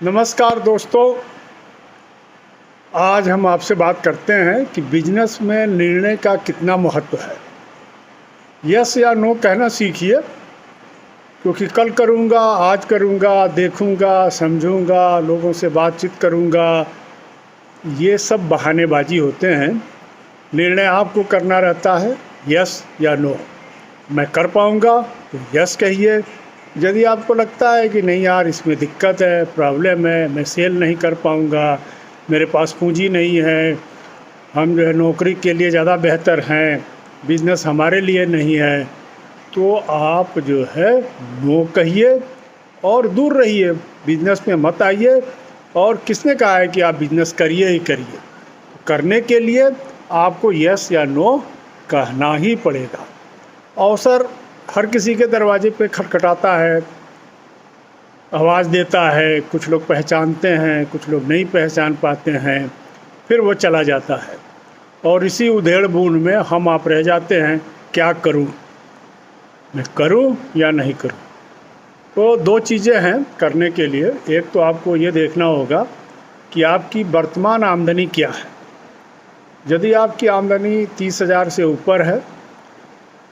नमस्कार दोस्तों, आज हम आपसे बात करते हैं कि बिजनेस में निर्णय का कितना महत्व है। यस या नो कहना सीखिए, क्योंकि कल करूँगा, आज करूँगा, देखूँगा, समझूँगा, लोगों से बातचीत करूँगा, ये सब बहानेबाजी होते हैं। निर्णय आपको करना रहता है, यस या नो। मैं कर पाऊँगा तो यस कहिए। यदि आपको लगता है कि नहीं यार, इसमें दिक्कत है, प्रॉब्लम है, मैं सेल नहीं कर पाऊँगा, मेरे पास पूंजी नहीं है, हम जो है नौकरी के लिए ज़्यादा बेहतर हैं, बिज़नेस हमारे लिए नहीं है, तो आप जो है नो कहिए और दूर रहिए, बिज़नेस में मत आइए। और किसने कहा है कि आप बिज़नेस करिए ही करिए? करने के लिए आपको यस या नो कहना ही पड़ेगा। अवसर हर किसी के दरवाजे पे खटखटाता है, आवाज़ देता है, कुछ लोग पहचानते हैं, कुछ लोग नहीं पहचान पाते हैं, फिर वो चला जाता है और इसी उधेड़ बूंद में हम आप रह जाते हैं। क्या करूं, मैं करूं या नहीं करूं? तो दो चीज़ें हैं करने के लिए। एक तो आपको ये देखना होगा कि आपकी वर्तमान आमदनी क्या है। यदि आपकी आमदनी 30,000 से ऊपर है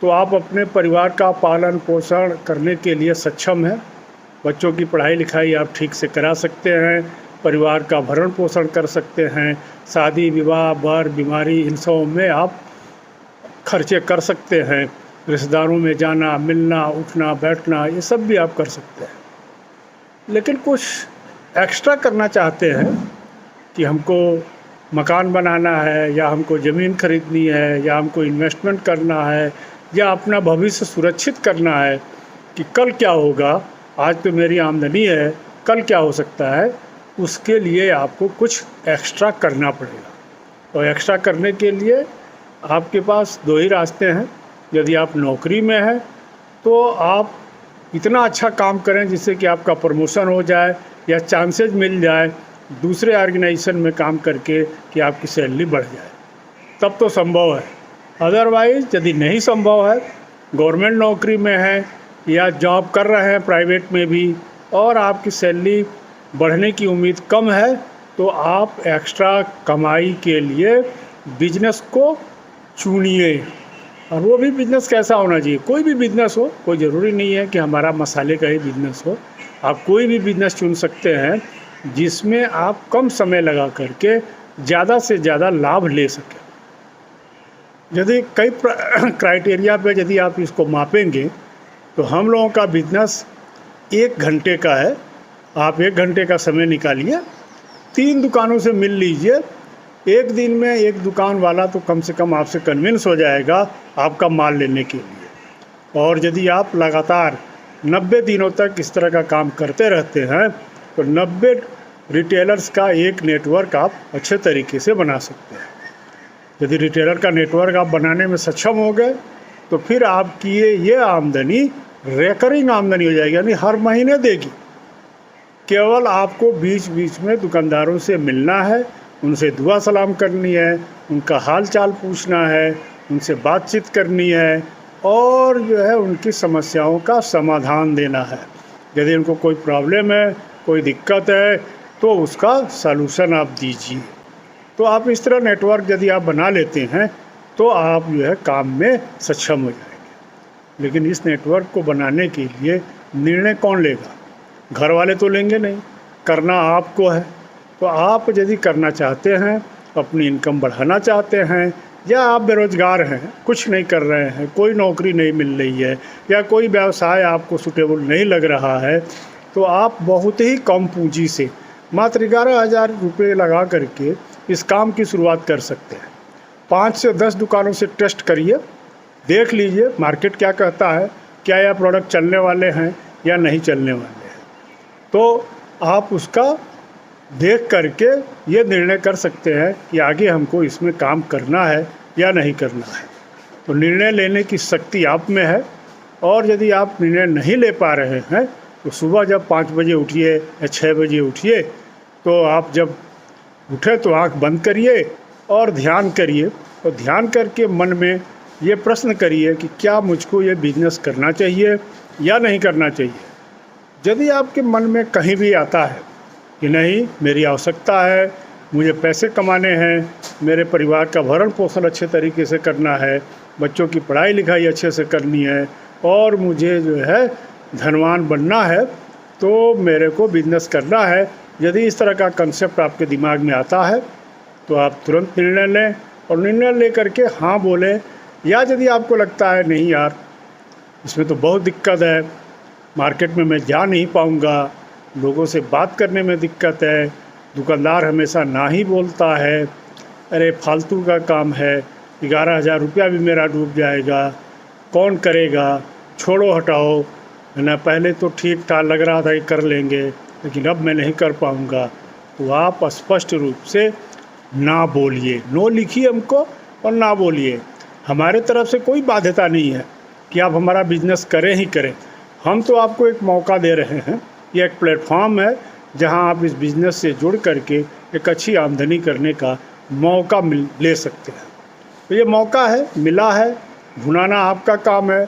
तो आप अपने परिवार का पालन पोषण करने के लिए सक्षम हैं। बच्चों की पढ़ाई लिखाई आप ठीक से करा सकते हैं, परिवार का भरण पोषण कर सकते हैं, शादी विवाह बर बीमारी इन सब में आप खर्चे कर सकते हैं, रिश्तेदारों में जाना मिलना उठना बैठना ये सब भी आप कर सकते हैं। लेकिन कुछ एक्स्ट्रा करना चाहते हैं कि हमको मकान बनाना है, या हमको ज़मीन खरीदनी है, या हमको इन्वेस्टमेंट करना है, या अपना भविष्य सुरक्षित करना है कि कल क्या होगा, आज तो मेरी आमदनी है, कल क्या हो सकता है, उसके लिए आपको कुछ एक्स्ट्रा करना पड़ेगा। और एक्स्ट्रा करने के लिए आपके पास दो ही रास्ते हैं। यदि आप नौकरी में हैं तो आप इतना अच्छा काम करें जिससे कि आपका प्रमोशन हो जाए या चांसेस मिल जाए दूसरे ऑर्गेनाइजेशन में काम करके कि आपकी सैलरी बढ़ जाए, तब तो संभव है। अदरवाइज़ यदि नहीं संभव है, गवर्नमेंट नौकरी में है या जॉब कर रहे हैं प्राइवेट में भी, और आपकी सैलरी बढ़ने की उम्मीद कम है, तो आप एक्स्ट्रा कमाई के लिए बिजनेस को चुनिए। और वो भी बिज़नेस कैसा होना चाहिए? कोई भी बिज़नेस हो, कोई ज़रूरी नहीं है कि हमारा मसाले का ही बिज़नेस हो। आप कोई भी बिज़नेस चुन सकते हैं जिसमें आप कम समय लगा करके ज़्यादा से ज़्यादा लाभ ले सकें। यदि कई क्राइटेरिया पे यदि आप इसको मापेंगे तो हम लोगों का बिज़नेस 1 घंटे का है। आप 1 घंटे का समय निकालिए, 3 दुकानों से मिल लीजिए। एक दिन में एक दुकान वाला तो कम से कम आपसे कन्विंस हो जाएगा आपका माल लेने के लिए। और यदि आप लगातार 90 दिनों तक इस तरह का काम करते रहते हैं तो 90 रिटेलर्स का एक नेटवर्क आप अच्छे तरीके से बना सकते हैं। यदि रिटेलर का नेटवर्क आप बनाने में सक्षम हो गए तो फिर आपकी ये आमदनी रेकरिंग आमदनी हो जाएगी, यानी हर महीने देगी। केवल आपको बीच बीच में दुकानदारों से मिलना है, उनसे दुआ सलाम करनी है, उनका हाल चाल पूछना है, उनसे बातचीत करनी है और जो है उनकी समस्याओं का समाधान देना है। यदि उनको कोई प्रॉब्लम है, कोई दिक्कत है, तो उसका सलूशन आप दीजिए। तो आप इस तरह नेटवर्क यदि आप बना लेते हैं तो आप जो है काम में सक्षम हो जाएंगे। लेकिन इस नेटवर्क को बनाने के लिए निर्णय कौन लेगा? घर वाले तो लेंगे नहीं, करना आपको है। तो आप यदि करना चाहते हैं, अपनी इनकम बढ़ाना चाहते हैं, या आप बेरोज़गार हैं, कुछ नहीं कर रहे हैं, कोई नौकरी नहीं मिल रही है, या कोई व्यवसाय आपको सूटेबल नहीं लग रहा है, तो आप बहुत ही कम पूंजी से मात्र 11,000 रुपये लगा करके इस काम की शुरुआत कर सकते हैं। 5 से 10 दुकानों से टेस्ट करिए, देख लीजिए मार्केट क्या कहता है, क्या यह प्रोडक्ट चलने वाले हैं या नहीं चलने वाले हैं। तो आप उसका देख करके ये निर्णय कर सकते हैं कि आगे हमको इसमें काम करना है या नहीं करना है। तो निर्णय लेने की शक्ति आप में है। और यदि आप निर्णय नहीं ले पा रहे हैं तो सुबह जब 5 बजे उठिए या 6 बजे उठिए, तो आप जब उठे तो आँख बंद करिए और ध्यान करिए। और ध्यान करके मन में ये प्रश्न करिए कि क्या मुझको ये बिज़नेस करना चाहिए या नहीं करना चाहिए। यदि आपके मन में कहीं भी आता है कि नहीं, मेरी आवश्यकता है, मुझे पैसे कमाने हैं, मेरे परिवार का भरण पोषण अच्छे तरीके से करना है, बच्चों की पढ़ाई लिखाई अच्छे से करनी है और मुझे जो है धनवान बनना है, तो मेरे को बिजनेस करना है। यदि इस तरह का कंसेप्ट आपके दिमाग में आता है तो आप तुरंत निर्णय लें और निर्णय ले करके हाँ बोलें। या यदि आपको लगता है नहीं यार, इसमें तो बहुत दिक्कत है, मार्केट में मैं जा नहीं पाऊँगा, लोगों से बात करने में दिक्कत है, दुकानदार हमेशा ना ही बोलता है, अरे फालतू का काम है, 11,000 रुपया भी मेरा डूब जाएगा, कौन करेगा, छोड़ो हटाओ, है ना, पहले तो ठीक ठाक लग रहा था कि कर लेंगे लेकिन अब मैं नहीं कर पाऊँगा, तो आप स्पष्ट रूप से ना बोलिए, नो लिखिए हमको और ना बोलिए। हमारे तरफ से कोई बाध्यता नहीं है कि आप हमारा बिजनेस करें ही करें। हम तो आपको एक मौका दे रहे हैं, ये एक प्लेटफॉर्म है जहां आप इस बिज़नेस से जुड़ करके एक अच्छी आमदनी करने का मौका ले सकते हैं। तो ये मौका है, मिला है, भुनाना आपका काम है।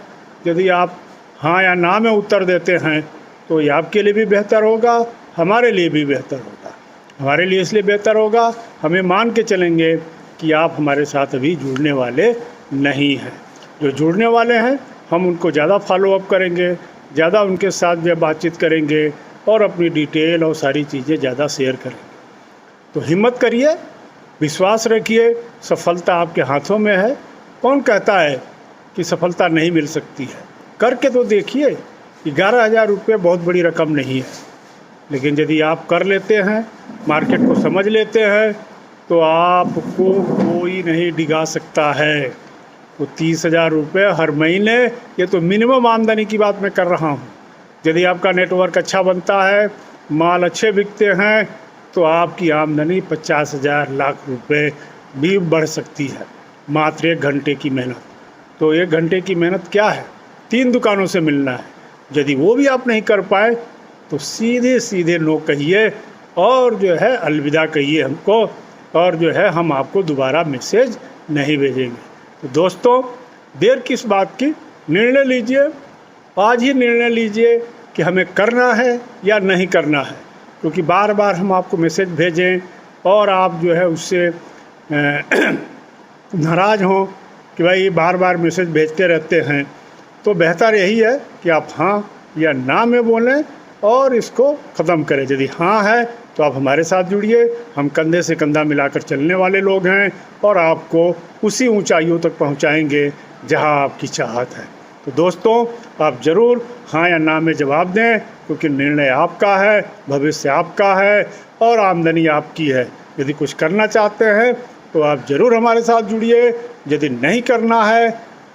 यदि आप हाँ या ना में उत्तर देते हैं तो ये आपके लिए भी बेहतर होगा, हमारे लिए भी बेहतर होगा। हमारे लिए इसलिए बेहतर होगा, हमें मान के चलेंगे कि आप हमारे साथ अभी जुड़ने वाले नहीं हैं। जो जुड़ने वाले हैं हम उनको ज़्यादा फॉलोअप करेंगे, ज़्यादा उनके साथ जो बातचीत करेंगे और अपनी डिटेल और सारी चीज़ें ज़्यादा शेयर करेंगे। तो हिम्मत करिए, विश्वास रखिए, सफलता आपके हाथों में है। कौन कहता है कि सफलता नहीं मिल सकती है? करके तो देखिए। 11,000 रुपये बहुत बड़ी रकम नहीं है, लेकिन यदि आप कर लेते हैं, मार्केट को समझ लेते हैं, तो आपको कोई नहीं डिगा सकता है। तो 30,000 रुपये हर महीने, ये तो मिनिमम आमदनी की बात मैं कर रहा हूँ। यदि आपका नेटवर्क अच्छा बनता है, माल अच्छे बिकते हैं, तो आपकी आमदनी 50,000 लाख रुपए भी बढ़ सकती है, मात्र 1 घंटे की मेहनत। तो 1 घंटे की मेहनत क्या है? 3 दुकानों से मिलना है। यदि वो भी आप नहीं कर पाए तो सीधे सीधे नो कहिए और जो है अलविदा कहिए हमको, और जो है हम आपको दोबारा मैसेज नहीं भेजेंगे। तो दोस्तों, देर किस बात की, निर्णय लीजिए, आज ही निर्णय लीजिए कि हमें करना है या नहीं करना है। क्योंकि बार बार हम आपको मैसेज भेजें और आप जो है उससे नाराज़ हों कि भाई बार बार मैसेज भेजते रहते हैं, तो बेहतर यही है कि आप हाँ या ना में बोलें और इसको ख़त्म करें। यदि हाँ है तो आप हमारे साथ जुड़िए, हम कंधे से कंधा मिलाकर चलने वाले लोग हैं और आपको उसी ऊंचाइयों तक पहुंचाएंगे जहां आपकी चाहत है। तो दोस्तों, आप ज़रूर हाँ या ना में जवाब दें, क्योंकि निर्णय आपका है, भविष्य आपका है और आमदनी आपकी है। यदि कुछ करना चाहते हैं तो आप ज़रूर हमारे साथ जुड़िए। यदि नहीं करना है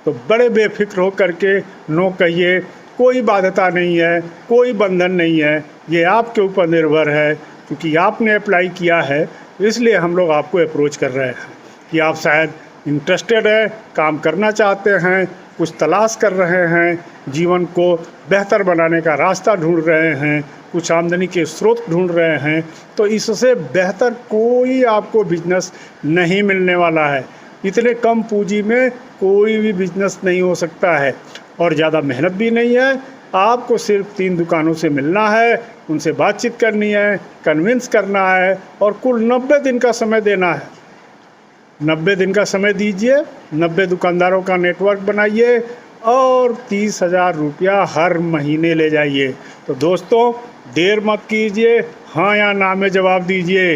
तो बड़े बेफिक्र हो करके नो कहिए। कोई बाध्यता नहीं है, कोई बंधन नहीं है, ये आपके ऊपर निर्भर है। क्योंकि आपने अप्लाई किया है, इसलिए हम लोग आपको अप्रोच कर रहे हैं कि आप शायद इंटरेस्टेड है, काम करना चाहते हैं, कुछ तलाश कर रहे हैं, जीवन को बेहतर बनाने का रास्ता ढूंढ रहे हैं, कुछ आमदनी के स्रोत ढूंढ रहे हैं। तो इससे बेहतर कोई आपको बिजनेस नहीं मिलने वाला है। इतने कम पूंजी में कोई भी बिजनेस नहीं हो सकता है और ज़्यादा मेहनत भी नहीं है। आपको सिर्फ 3 दुकानों से मिलना है, उनसे बातचीत करनी है, कन्विंस करना है और कुल 90 दिन का समय देना है। 90 दिन का समय दीजिए, 90 दुकानदारों का नेटवर्क बनाइए और 30,000 रुपया हर महीने ले जाइए। तो दोस्तों, देर मत कीजिए, हाँ या ना में जवाब दीजिए।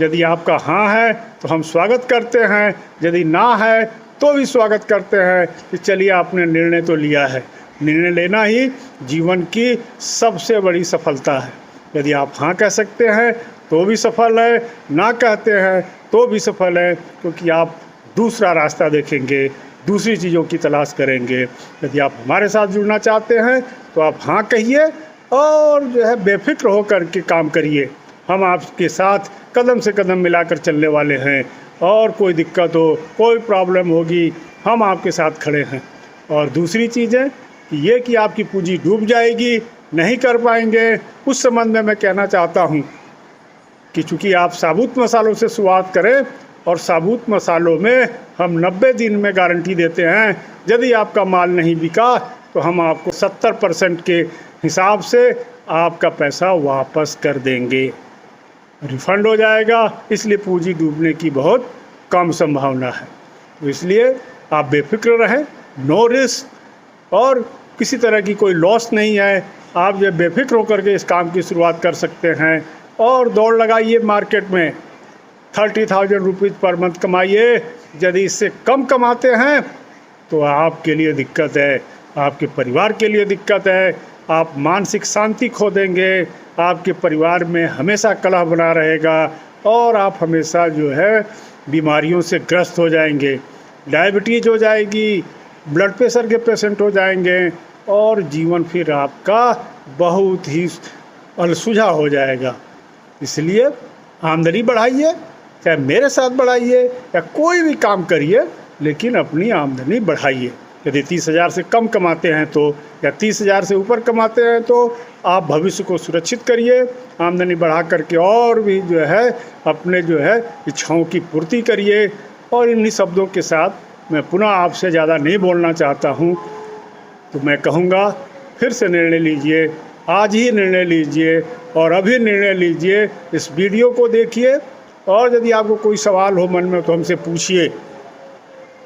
यदि आपका हाँ है तो हम स्वागत करते हैं, यदि ना है तो भी स्वागत करते हैं कि चलिए आपने निर्णय तो लिया है। निर्णय लेना ही जीवन की सबसे बड़ी सफलता है। यदि आप हाँ कह सकते हैं तो भी सफल है, ना कहते हैं तो भी सफल है, क्योंकि आप दूसरा रास्ता देखेंगे, दूसरी चीज़ों की तलाश करेंगे। यदि आप हमारे साथ जुड़ना चाहते हैं तो आप हाँ कहिए और जो है बेफिक्र होकर के काम करिए। हम आपके साथ कदम से कदम मिलाकर चलने वाले हैं और कोई दिक्कत हो, कोई प्रॉब्लम होगी, हम आपके साथ खड़े हैं। और दूसरी चीज़ें ये कि आपकी पूंजी डूब जाएगी, नहीं कर पाएंगे, उस संबंध में मैं कहना चाहता हूँ कि चूँकि आप साबुत मसालों से शुरुआत करें और साबुत मसालों में हम 90 दिन में गारंटी देते हैं। यदि आपका माल नहीं बिका तो हम आपको 70% के हिसाब से आपका पैसा वापस कर देंगे। रिफंड हो जाएगा, इसलिए पूंजी डूबने की बहुत कम संभावना है। तो इसलिए आप बेफिक्र रहें, नो रिस्क, और किसी तरह की कोई लॉस नहीं है। आप जब बेफिक्र होकर के इस काम की शुरुआत कर सकते हैं और दौड़ लगाइए मार्केट में, 30,000 रुपीज़ पर मंथ कमाइए। यदि इससे कम कमाते हैं तो आपके लिए दिक्कत है, आपके परिवार के लिए दिक्कत है, आप मानसिक शांति खो देंगे, आपके परिवार में हमेशा कलह बना रहेगा और आप हमेशा जो है बीमारियों से ग्रस्त हो जाएंगे, डायबिटीज़ हो जाएगी, ब्लड प्रेशर के पेशेंट हो जाएंगे और जीवन फिर आपका बहुत ही अलसुझा हो जाएगा। इसलिए आमदनी बढ़ाइए, चाहे मेरे साथ बढ़ाइए या कोई भी काम करिए, लेकिन अपनी आमदनी बढ़ाइए। यदि 30,000 से कम कमाते हैं तो, या 30,000 से ऊपर कमाते हैं तो आप भविष्य को सुरक्षित करिए, आमदनी बढ़ा करके और भी जो है अपने जो है इच्छाओं की पूर्ति करिए। और इन्हीं शब्दों के साथ मैं पुनः आपसे ज़्यादा नहीं बोलना चाहता हूँ, तो मैं कहूँगा फिर से निर्णय लीजिए, आज ही निर्णय लीजिए और अभी निर्णय लीजिए। इस वीडियो को देखिए और यदि आपको कोई सवाल हो मन में तो हमसे पूछिए,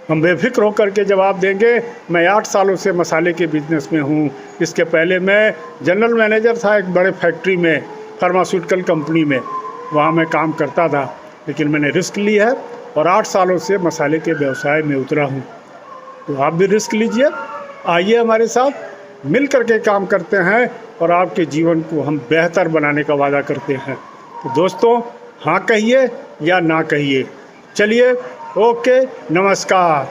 हम बेफिक्र होकर के जवाब देंगे। मैं 8 सालों से मसाले के बिजनेस में हूँ। इसके पहले मैं जनरल मैनेजर था एक बड़े फैक्ट्री में, फार्मास्यूटिकल कंपनी में, वहाँ मैं काम करता था, लेकिन मैंने रिस्क ली है और 8 सालों से मसाले के व्यवसाय में उतरा हूँ। तो आप भी रिस्क लीजिए, आइए हमारे साथ, मिल करके काम करते हैं और आपके जीवन को हम बेहतर बनाने का वादा करते हैं। तो दोस्तों, हाँ कहिए या ना कहिए। चलिए, ओके, नमस्कार।